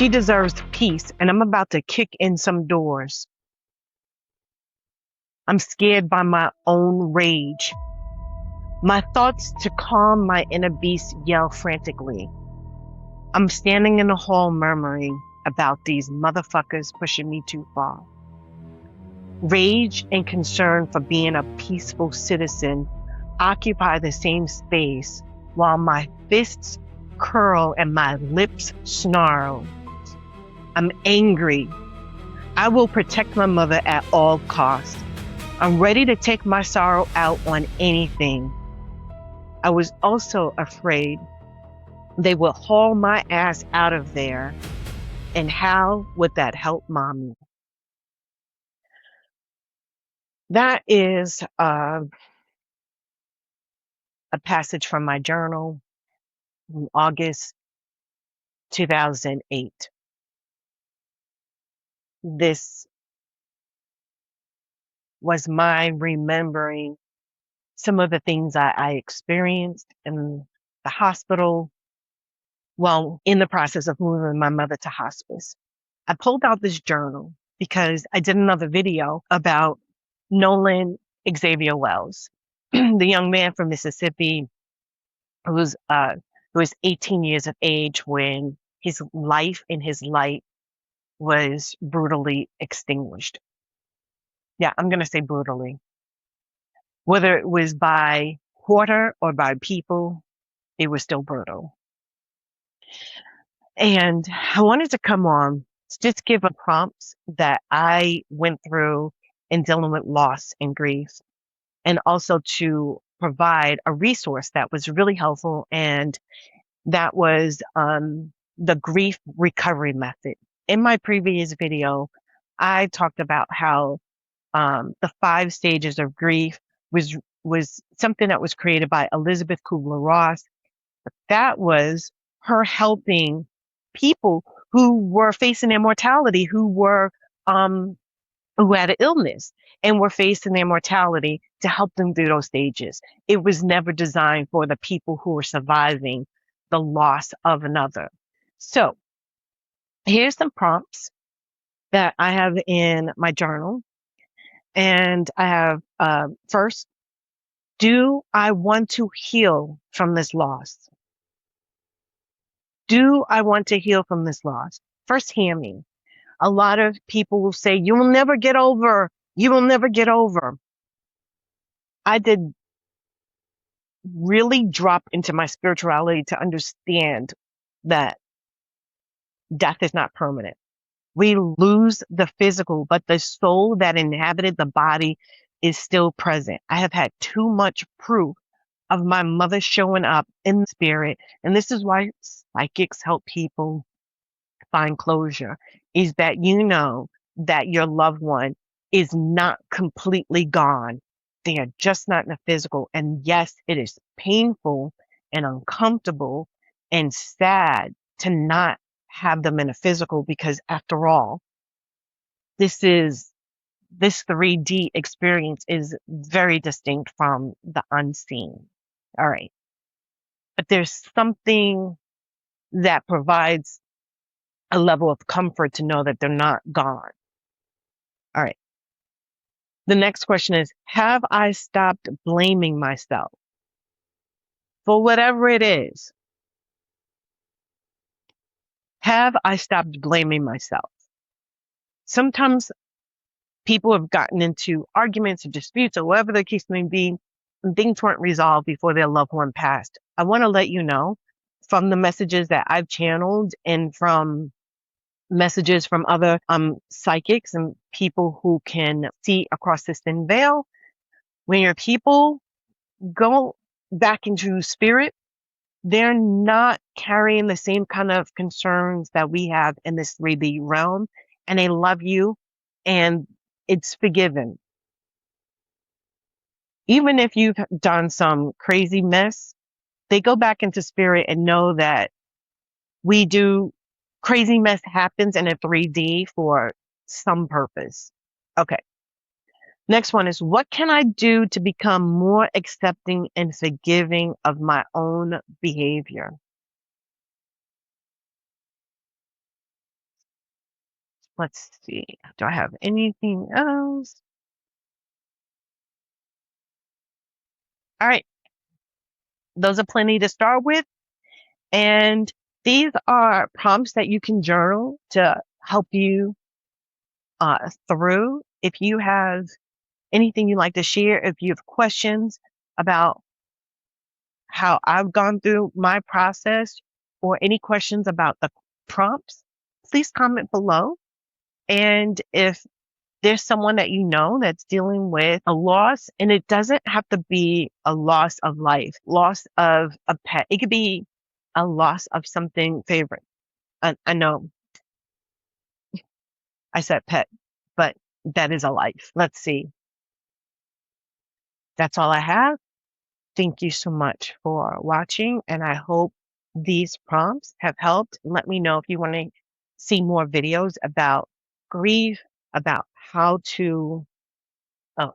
She deserves peace, and I'm about to kick in some doors. I'm scared by my own rage. My thoughts to calm my inner beast yell frantically. I'm standing in the hall murmuring about these motherfuckers pushing me too far. Rage and concern for being a peaceful citizen occupy the same space while my fists curl and my lips snarl. I'm angry. I will protect my mother at all costs. I'm ready to take my sorrow out on anything. I was also afraid they would haul my ass out of there, and how would that help mommy? That is a passage from my journal in August 2008. This was my remembering some of the things I experienced in the hospital, well, in the process of moving my mother to hospice. I pulled out this journal because I did another video about Nolan Wells, the young man from Mississippi who was 18 years of age when his life and his light was brutally extinguished. Yeah, I'm going to say brutally. Whether it was by water or by people, it was still brutal. And I wanted to come on to just give a prompts that I went through in dealing with loss and grief, and also to provide a resource that was really helpful, and that was the grief recovery method. In my previous video, I talked about how the 5 stages of grief was something that was created by Elizabeth Kubler-Ross. That was her helping people who were facing their mortality, who had an illness and were facing their mortality, to help them through those stages. It was never designed for the people who were surviving the loss of another. So here's some prompts that I have in my journal. And I have, first, do I want to heal from this loss? Do I want to heal from this loss? First, hear me. A lot of people will say, you will never get over. You will never get over. I did really drop into my spirituality to understand that death is not permanent. We lose the physical, but the soul that inhabited the body is still present. I have had too much proof of my mother showing up in spirit. And this is why psychics help people find closure, is that you know that your loved one is not completely gone. They are just not in the physical. And yes, it is painful and uncomfortable and sad to not have them in a physical, because after all, this 3D experience is very distinct from the unseen. All right. But there's something that provides a level of comfort to know that they're not gone. All right. The next question is, have I stopped blaming myself for whatever it is? Have I stopped blaming myself? Sometimes people have gotten into arguments or disputes or whatever the case may be, and things weren't resolved before their loved one passed. I want to let you know from the messages that I've channeled and from messages from other psychics and people who can see across this thin veil, when your people go back into spirit, they're not carrying the same kind of concerns that we have in this 3D realm, and they love you, and it's forgiven. Even if you've done some crazy mess, they go back into spirit and know that we do crazy mess happens in a 3D for some purpose. Okay. Next one is, what can I do to become more accepting and forgiving of my own behavior? Let's see. Do I have anything else? All right. Those are plenty to start with. And these are prompts that you can journal to help you through. If you have anything you'd like to share, if you have questions about how I've gone through my process or any questions about the prompts, please comment below. And if there's someone that you know that's dealing with a loss, and it doesn't have to be a loss of life, loss of a pet. It could be a loss of something favorite. I know I said pet, but that is a life. Let's see. That's all I have. Thank you so much for watching, and I hope these prompts have helped. Let me know if you want to see more videos about grief, about how to, oh,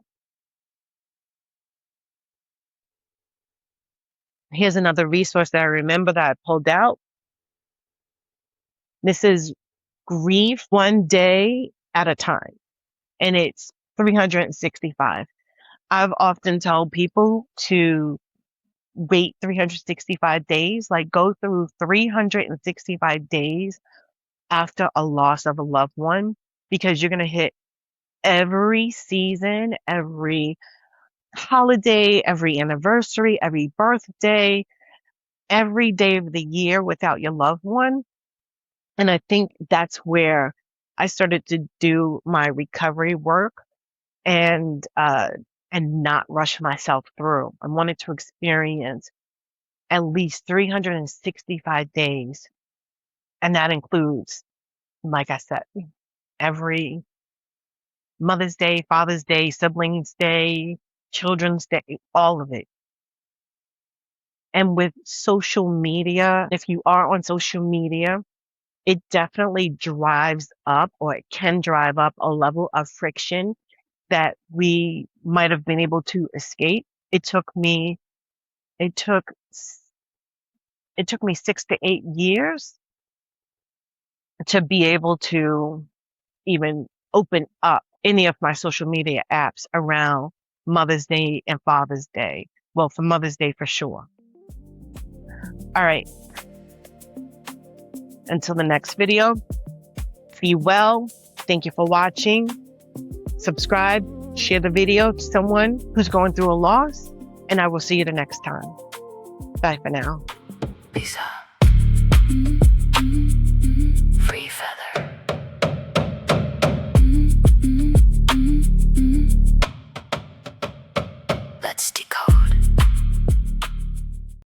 here's another resource that I remember that I pulled out. This is Grief One Day at a Time, and it's 365. I've often told people to wait 365 days, like go through 365 days after a loss of a loved one, because you're going to hit every season, every holiday, every anniversary, every birthday, every day of the year without your loved one. And I think that's where I started to do my recovery work and not rush myself through. I wanted to experience at least 365 days. And that includes, like I said, every Mother's Day, Father's Day, Siblings Day, Children's Day, all of it. And with social media, if you are on social media, it definitely drives up, or it can drive up a level of friction that we might have been able to escape. It took me 6 to 8 years to be able to even open up any of my social media apps around Mother's Day and Father's Day. Well, for Mother's Day for sure. All right. Until the next video, be well. Thank you for watching. Subscribe, share the video to someone who's going through a loss, and I will see you the next time. Bye for now. Lisa. Free feather. Let's decode.